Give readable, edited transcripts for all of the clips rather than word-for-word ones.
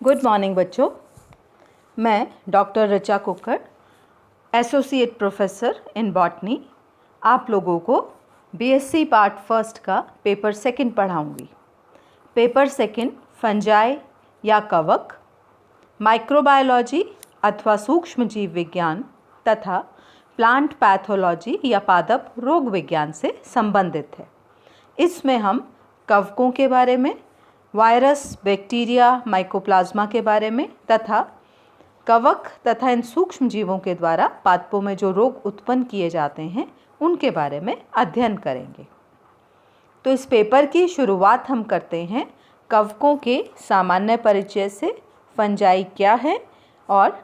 Good morning बच्चों। मैं doctor Richa कुक्कड़, एसोसिएट प्रोफेसर इन बॉटनी, आप लोगों को बीएससी पार्ट फर्स्ट का पेपर सेकंड पढ़ाऊंगी। पेपर सेकंड फंजाई या कवक, माइक्रोबायोलॉजी अथवा सूक्ष्म जीव विज्ञान तथा प्लांट पैथोलॉजी या पादप रोग विज्ञान से संबंधित है। इसमें हम कवकों के बारे में, वायरस, बैक्टीरिया, माइकोप्लाज्मा के बारे में तथा कवक तथा इन सूक्ष्म जीवों के द्वारा पादपों में जो रोग उत्पन्न किए जाते हैं उनके बारे में अध्ययन करेंगे। तो इस पेपर की शुरुआत हम करते हैं कवकों के सामान्य परिचय से। फंजाई क्या है और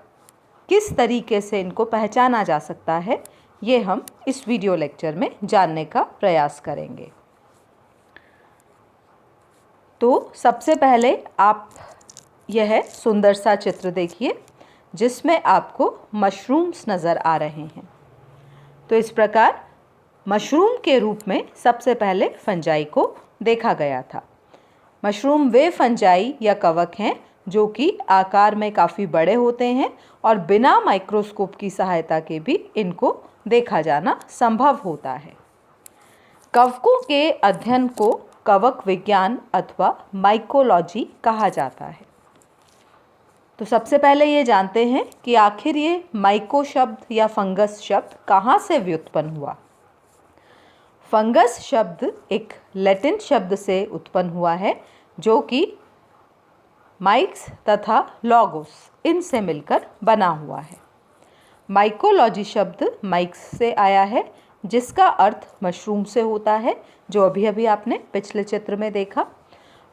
किस तरीके से इनको पहचाना जा सकता है, ये हम इस वीडियो लेक्चर में जानने का प्रयास करेंगे। तो सबसे पहले आप यह सुंदर सा चित्र देखिए जिसमें आपको मशरूम्स नज़र आ रहे हैं। तो इस प्रकार मशरूम के रूप में सबसे पहले फंजाई को देखा गया था। मशरूम वे फंजाई या कवक हैं जो कि आकार में काफ़ी बड़े होते हैं और बिना माइक्रोस्कोप की सहायता के भी इनको देखा जाना संभव होता है। कवकों के अध्ययन को कवक विज्ञान अथवा माइकोलॉजी कहा जाता है। तो सबसे पहले ये जानते हैं कि आखिर ये माइको शब्द या फंगस शब्द कहाँ से व्युत्पन्न हुआ। फंगस शब्द एक लैटिन शब्द से उत्पन्न हुआ है जो कि माइक्स तथा लॉगोस इनसे मिलकर बना हुआ है। माइकोलॉजी शब्द माइक्स से आया है जिसका अर्थ मशरूम से होता है, जो अभी अभी आपने पिछले चित्र में देखा।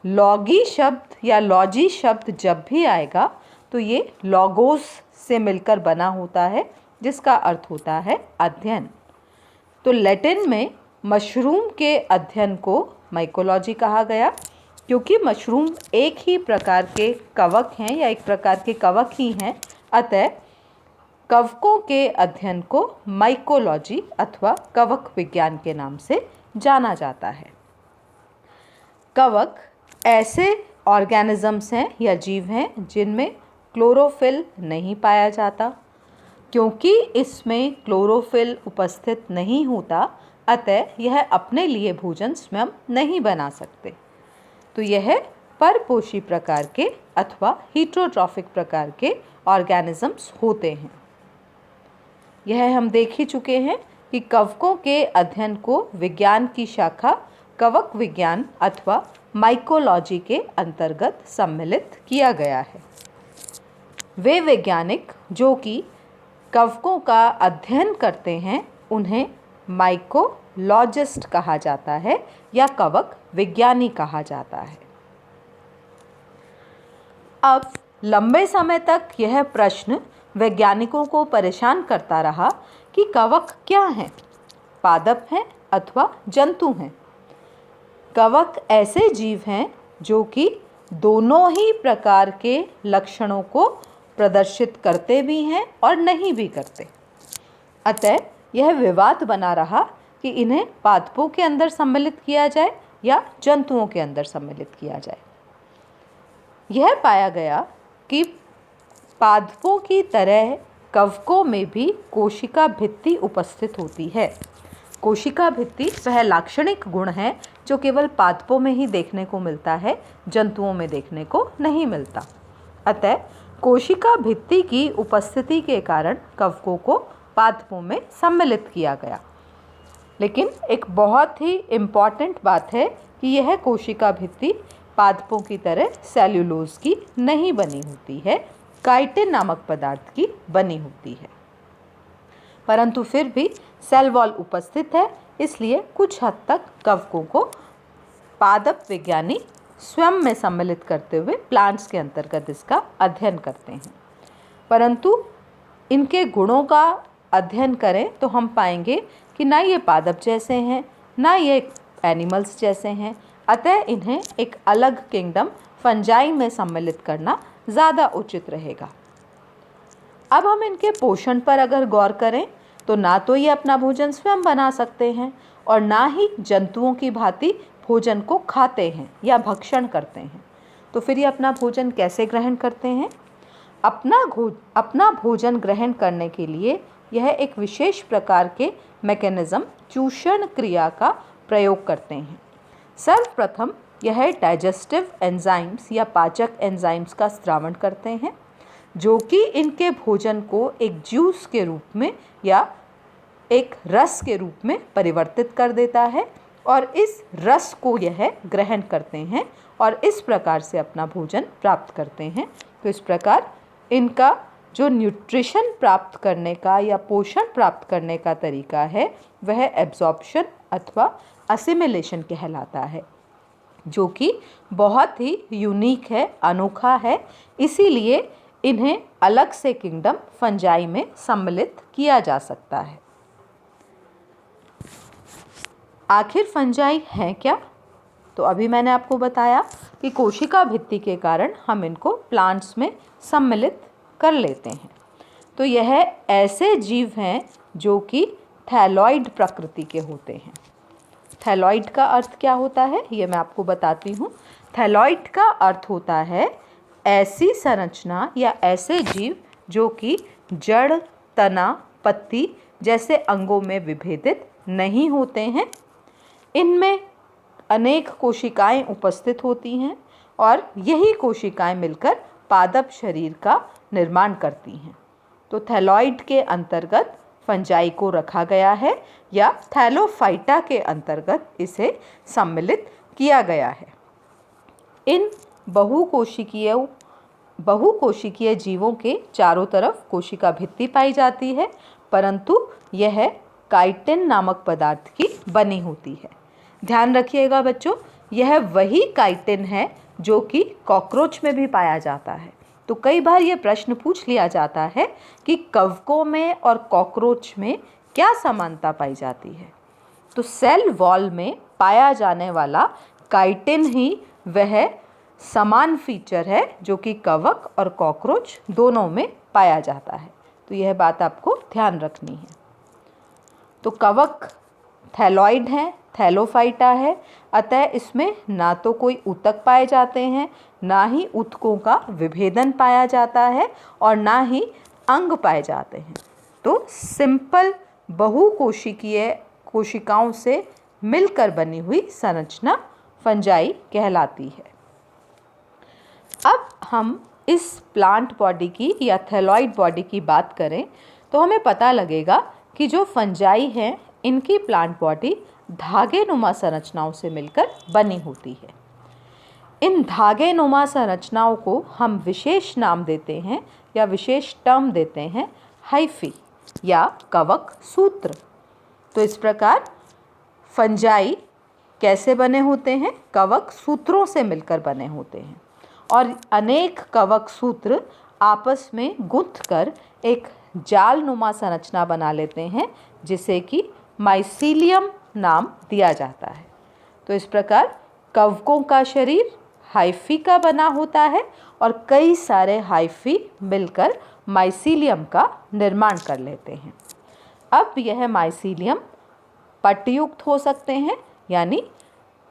लॉगी शब्द या लॉजी शब्द जब भी आएगा तो ये लॉगोस से मिलकर बना होता है जिसका अर्थ होता है अध्ययन। तो लैटिन में मशरूम के अध्ययन को माइकोलॉजी कहा गया क्योंकि मशरूम एक ही प्रकार के कवक हैं या एक प्रकार के कवक ही हैं, अतः कवकों के अध्ययन को माइकोलॉजी अथवा कवक विज्ञान के नाम से जाना जाता है। कवक ऐसे ऑर्गेनिजम्स हैं या जीव हैं जिनमें क्लोरोफिल नहीं पाया जाता। क्योंकि इसमें क्लोरोफिल उपस्थित नहीं होता, अतः यह अपने लिए भोजन स्वयं नहीं बना सकते। तो यह परपोषी प्रकार के अथवा हीटरोट्रॉफिक प्रकार के ऑर्गेनिजम्स होते हैं। यह हम देख ही चुके हैं कि कवकों के अध्ययन को विज्ञान की शाखा कवक विज्ञान अथवा माइकोलॉजी के अंतर्गत सम्मिलित किया गया है। वे वैज्ञानिक जो कि कवकों का अध्ययन करते हैं उन्हें माइकोलॉजिस्ट कहा जाता है या कवक विज्ञानी कहा जाता है। अब लंबे समय तक यह प्रश्न वैज्ञानिकों को परेशान करता रहा कि कवक क्या हैं, पादप हैं अथवा जंतु हैं। कवक ऐसे जीव हैं जो कि दोनों ही प्रकार के लक्षणों को प्रदर्शित करते भी हैं और नहीं भी करते। अतः यह विवाद बना रहा कि इन्हें पादपों के अंदर सम्मिलित किया जाए या जंतुओं के अंदर सम्मिलित किया जाए। यह पाया गया कि पादपों की तरह कवकों में भी कोशिका भित्ति उपस्थित होती है। कोशिका भित्ति वह लाक्षणिक गुण है जो केवल पादपों में ही देखने को मिलता है, जंतुओं में देखने को नहीं मिलता। अतः कोशिका भित्ति की उपस्थिति के कारण कवकों को पादपों में सम्मिलित किया गया। लेकिन एक बहुत ही इम्पॉर्टेंट बात है कि यह कोशिका भित्ति पादपों की तरह सेल्यूलोज की नहीं बनी होती है, काइटिन नामक पदार्थ की बनी होती है। परंतु फिर भी सेल वॉल उपस्थित है, इसलिए कुछ हद तक कवकों को पादप विज्ञानी स्वयं में सम्मिलित करते हुए प्लांट्स के अंतर्गत इसका अध्ययन करते हैं। परंतु इनके गुणों का अध्ययन करें तो हम पाएंगे कि ना ये पादप जैसे हैं ना ये एनिमल्स जैसे हैं, अतः इन्हें एक अलग किंगडम फंजाई में सम्मिलित करना ज़्यादा उचित रहेगा। अब हम इनके पोषण पर अगर गौर करें तो ना तो ये अपना भोजन स्वयं बना सकते हैं और ना ही जंतुओं की भांति भोजन को खाते हैं या भक्षण करते हैं। तो फिर ये अपना भोजन कैसे ग्रहण करते हैं? अपना भोजन ग्रहण करने के लिए यह एक विशेष प्रकार के मैकेनिज्म चूषण क्रिया का प्रयोग करते हैं। सर्वप्रथम यह डाइजेस्टिव एंजाइम्स या पाचक एंजाइम्स का स्रावन करते हैं, जो कि इनके भोजन को एक जूस के रूप में या एक रस के रूप में परिवर्तित कर देता है और इस रस को यह ग्रहण करते हैं और इस प्रकार से अपना भोजन प्राप्त करते हैं। तो इस प्रकार इनका जो न्यूट्रिशन प्राप्त करने का या पोषण प्राप्त करने का तरीका है वह एब्जॉर्प्शन अथवा असिमिलेशन कहलाता है, जो कि बहुत ही यूनिक है, अनोखा है। इसीलिए इन्हें अलग से किंगडम फंजाई में सम्मिलित किया जा सकता है। आखिर फंजाई हैं क्या? तो अभी मैंने आपको बताया कि कोशिका भित्ति के कारण हम इनको प्लांट्स में सम्मिलित कर लेते हैं। तो यह ऐसे जीव हैं जो कि थैलॉइड प्रकृति के होते हैं। थैलॉइड का अर्थ क्या होता है ये मैं आपको बताती हूँ। थैलॉइड का अर्थ होता है ऐसी संरचना या ऐसे जीव जो कि जड़, तना, पत्ती जैसे अंगों में विभेदित नहीं होते हैं। इनमें अनेक कोशिकाएं उपस्थित होती हैं और यही कोशिकाएं मिलकर पादप शरीर का निर्माण करती हैं। तो थैलॉइड के अंतर्गत फंजाई को रखा गया है या थैलोफाइटा के अंतर्गत इसे सम्मिलित किया गया है। इन बहुकोशिकीय जीवों के चारों तरफ कोशिका भित्ति पाई जाती है, परंतु यह काइटिन नामक पदार्थ की बनी होती है। ध्यान रखिएगा बच्चों, यह वही काइटिन है जो कि कॉकरोच में भी पाया जाता है। तो कई बार यह प्रश्न पूछ लिया जाता है कि कवकों में और कॉकरोच में क्या समानता पाई जाती है। तो सेल वॉल में पाया जाने वाला काइटिन ही वह समान फीचर है जो कि कवक और कॉकरोच दोनों में पाया जाता है। तो यह बात आपको ध्यान रखनी है। तो कवक थैलॉइड है, थैलोफाइटा है, अतः इसमें ना तो कोई ऊतक पाए जाते हैं, ना ही ऊतकों का विभेदन पाया जाता है और ना ही अंग पाए जाते हैं। तो सिंपल बहुकोशिकीय कोशिकाओं से मिलकर बनी हुई संरचना फंजाई कहलाती है। अब हम इस प्लांट बॉडी की या थैलॉइड बॉडी की बात करें तो हमें पता लगेगा कि जो फंजाई हैं इनकी प्लांट बॉडी धागे नुमा संरचनाओं से मिलकर बनी होती है। इन धागे नुमा संरचनाओं को हम विशेष नाम देते हैं या विशेष टर्म देते हैं हाइफी या कवक सूत्र। तो इस प्रकार फंजाई कैसे बने होते हैं? कवक सूत्रों से मिलकर बने होते हैं और अनेक कवक सूत्र आपस में गुंथकर एक जाल नुमा संरचना बना लेते हैं जिसे कि माइसीलियम नाम दिया जाता है। तो इस प्रकार कवकों का शरीर हाइफी का बना होता है और कई सारे हाइफी मिलकर माइसीलियम का निर्माण कर लेते हैं। अब यह माइसीलियम पटयुक्त हो सकते हैं, यानी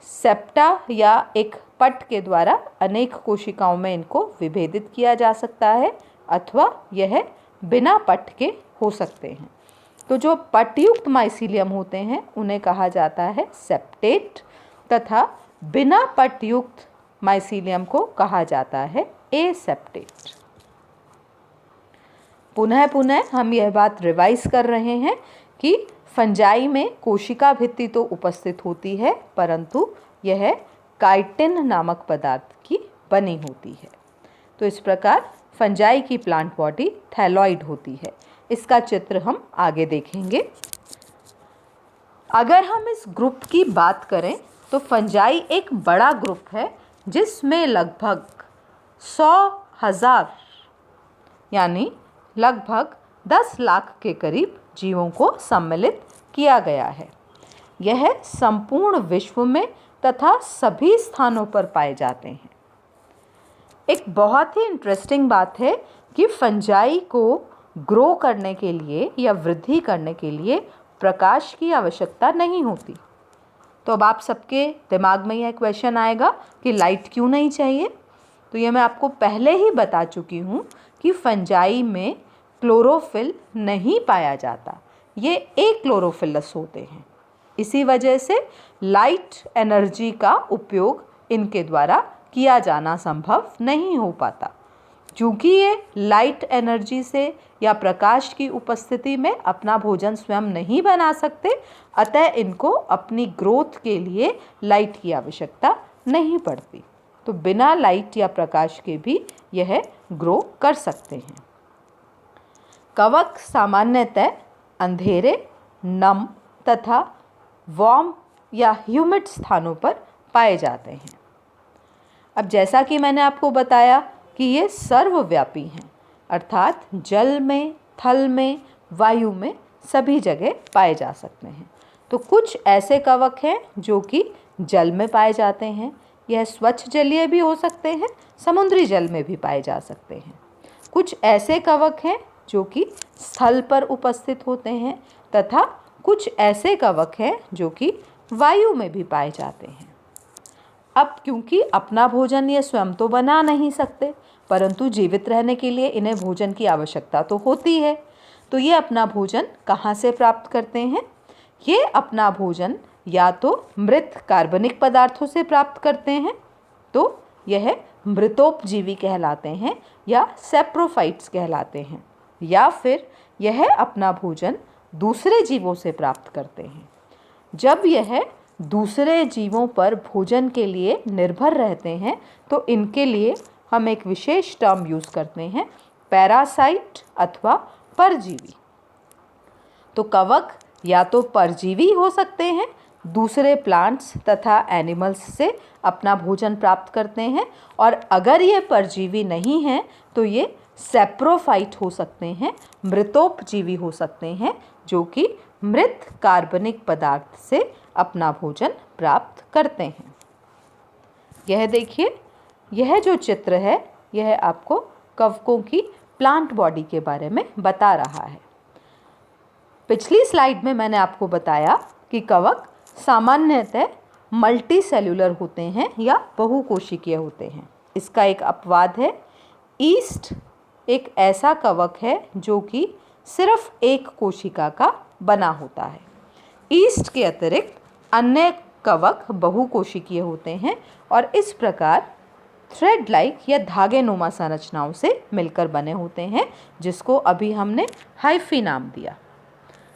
सेप्टा या एक पट के द्वारा अनेक कोशिकाओं में इनको विभेदित किया जा सकता है, अथवा यह बिना पट के हो सकते हैं। तो जो पटयुक्त माइसीलियम होते हैं उन्हें कहा जाता है सेप्टेट तथा बिना पटयुक्त माइसीलियम को कहा जाता है एसेप्टेट। पुनः हम यह बात रिवाइज कर रहे हैं कि फंजाई में कोशिका भित्ति तो उपस्थित होती है, परंतु यह काइटिन नामक पदार्थ की बनी होती है। तो इस प्रकार फंजाई की प्लांट बॉडी थैलॉइड होती है। इसका चित्र हम आगे देखेंगे। अगर हम इस ग्रुप की बात करें तो फंजाई एक बड़ा ग्रुप है जिसमें लगभग 100,000 यानी लगभग 10 लाख के करीब जीवों को सम्मिलित किया गया है। यह संपूर्ण विश्व में तथा सभी स्थानों पर पाए जाते हैं। एक बहुत ही इंटरेस्टिंग बात है कि फंजाई को ग्रो करने के लिए या वृद्धि करने के लिए प्रकाश की आवश्यकता नहीं होती। तो अब आप सबके दिमाग में यह क्वेश्चन आएगा कि लाइट क्यों नहीं चाहिए? तो ये मैं आपको पहले ही बता चुकी हूँ कि फंजाई में क्लोरोफिल नहीं पाया जाता, ये एक्लोरोफिलस होते हैं। इसी वजह से लाइट एनर्जी का उपयोग इनके द्वारा किया जाना संभव नहीं हो पाता। क्योंकि ये लाइट एनर्जी से या प्रकाश की उपस्थिति में अपना भोजन स्वयं नहीं बना सकते, अतः इनको अपनी ग्रोथ के लिए लाइट की आवश्यकता नहीं पड़ती। तो बिना लाइट या प्रकाश के भी यह ग्रो कर सकते हैं। कवक सामान्यतः अंधेरे, नम तथा वार्म या ह्यूमिड स्थानों पर पाए जाते हैं। अब जैसा कि मैंने आपको बताया कि ये सर्वव्यापी हैं, अर्थात जल में, थल में, वायु में सभी जगह पाए जा सकते हैं। तो कुछ ऐसे कवक हैं जो कि जल में पाए जाते हैं, यह स्वच्छ जलीय भी हो सकते हैं, समुद्री जल में भी पाए जा सकते हैं। कुछ ऐसे कवक हैं जो कि स्थल पर उपस्थित होते हैं तथा कुछ ऐसे कवक हैं जो कि वायु में भी पाए जाते हैं। अब क्योंकि अपना भोजन ये स्वयं तो बना नहीं सकते, परंतु जीवित रहने के लिए इन्हें भोजन की आवश्यकता तो होती है। तो ये अपना भोजन कहाँ से प्राप्त करते हैं? ये अपना भोजन या तो मृत कार्बनिक पदार्थों से प्राप्त करते हैं, तो यह मृतोपजीवी कहलाते हैं या सैप्रोफाइट्स कहलाते हैं, या फिर यह अपना भोजन दूसरे जीवों से प्राप्त करते हैं। जब यह दूसरे जीवों पर भोजन के लिए निर्भर रहते हैं तो इनके लिए हम एक विशेष टर्म यूज़ करते हैं, पैरासाइट अथवा परजीवी। तो कवक या तो परजीवी हो सकते हैं, दूसरे प्लांट्स तथा एनिमल्स से अपना भोजन प्राप्त करते हैं, और अगर ये परजीवी नहीं हैं तो ये सैप्रोफाइट हो सकते हैं, मृतोपजीवी हो सकते हैं, जो कि मृत कार्बनिक पदार्थ से अपना भोजन प्राप्त करते हैं। यह देखिए, यह जो चित्र है यह आपको कवकों की प्लांट बॉडी के बारे में बता रहा है। पिछली स्लाइड में मैंने आपको बताया कि कवक सामान्यतः मल्टी सेल्यूलर होते हैं या बहुकोशिकीय होते हैं। इसका एक अपवाद है। ईस्ट एक ऐसा कवक है जो कि सिर्फ एक कोशिका का बना होता है। ईस्ट के अतिरिक्त अन्य कवक बहुकोशिकीय होते हैं और इस प्रकार थ्रेड लाइक या धागे नुमा संरचनाओं से मिलकर बने होते हैं, जिसको अभी हमने हाइफी नाम दिया।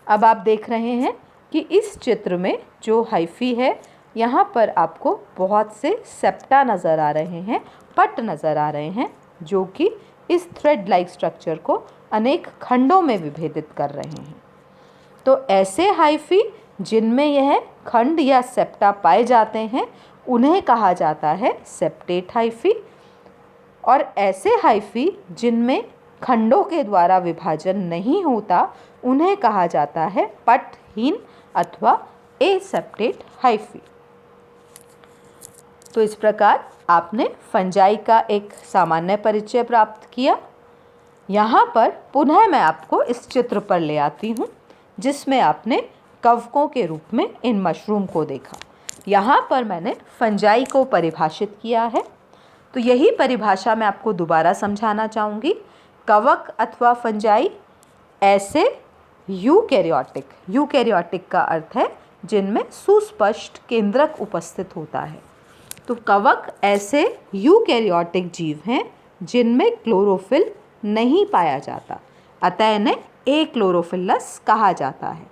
अब आप देख रहे हैं कि इस चित्र में जो हाइफी है, यहाँ पर आपको बहुत से सेप्टा नज़र आ रहे हैं, पट नज़र आ रहे हैं, जो कि इस थ्रेड लाइक स्ट्रक्चर को अनेक खंडों में विभेदित कर रहे हैं। तो ऐसे हाइफी जिनमें यह खंड या सेप्टा पाए जाते हैं उन्हें कहा जाता है सेप्टेट हाइफी, और ऐसे हाइफी जिनमें खंडों के द्वारा विभाजन नहीं होता उन्हें कहा जाता है पटहीन अथवा एसेप्टेट हाइफी। तो इस प्रकार आपने फंजाई का एक सामान्य परिचय प्राप्त किया। यहाँ पर पुनः मैं आपको इस चित्र पर ले आती हूँ जिसमें आपने कवकों के रूप में इन मशरूम को देखा। यहाँ पर मैंने फंजाई को परिभाषित किया है, तो यही परिभाषा मैं आपको दोबारा समझाना चाहूँगी। कवक अथवा फंजाई ऐसे यूकैरियोटिक का अर्थ है जिनमें सुस्पष्ट केंद्रक उपस्थित होता है। तो कवक ऐसे यूकैरियोटिक जीव हैं जिनमें क्लोरोफिल नहीं पाया जाता, अतः इन्हें एक्लोरोफिलस कहा जाता है।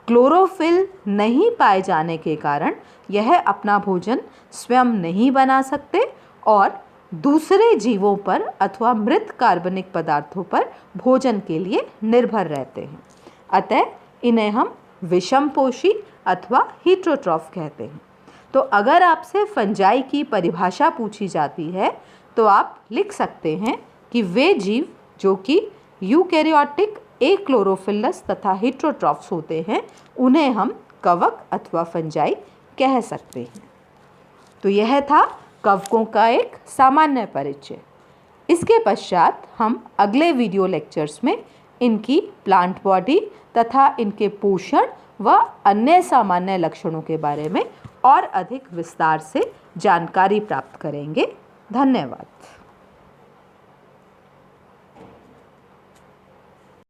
क्लोरोफिल नहीं पाए जाने के कारण यह अपना भोजन स्वयं नहीं बना सकते और दूसरे जीवों पर अथवा मृत कार्बनिक पदार्थों पर भोजन के लिए निर्भर रहते हैं, अतः इन्हें हम विषमपोषी अथवा हीटरोट्रॉफ कहते हैं। तो अगर आपसे फंजाई की परिभाषा पूछी जाती है तो आप लिख सकते हैं कि वे जीव जो कि यूकैरियोटिक एक्लोरोफिलस तथा हीटरोट्रॉफ्स होते हैं उन्हें हम कवक अथवा फंजाई कह सकते हैं। तो यह था कवकों का एक सामान्य परिचय। इसके पश्चात हम अगले वीडियो लेक्चर्स में इनकी प्लांट बॉडी तथा इनके पोषण व अन्य सामान्य लक्षणों के बारे में और अधिक विस्तार से जानकारी प्राप्त करेंगे। धन्यवाद।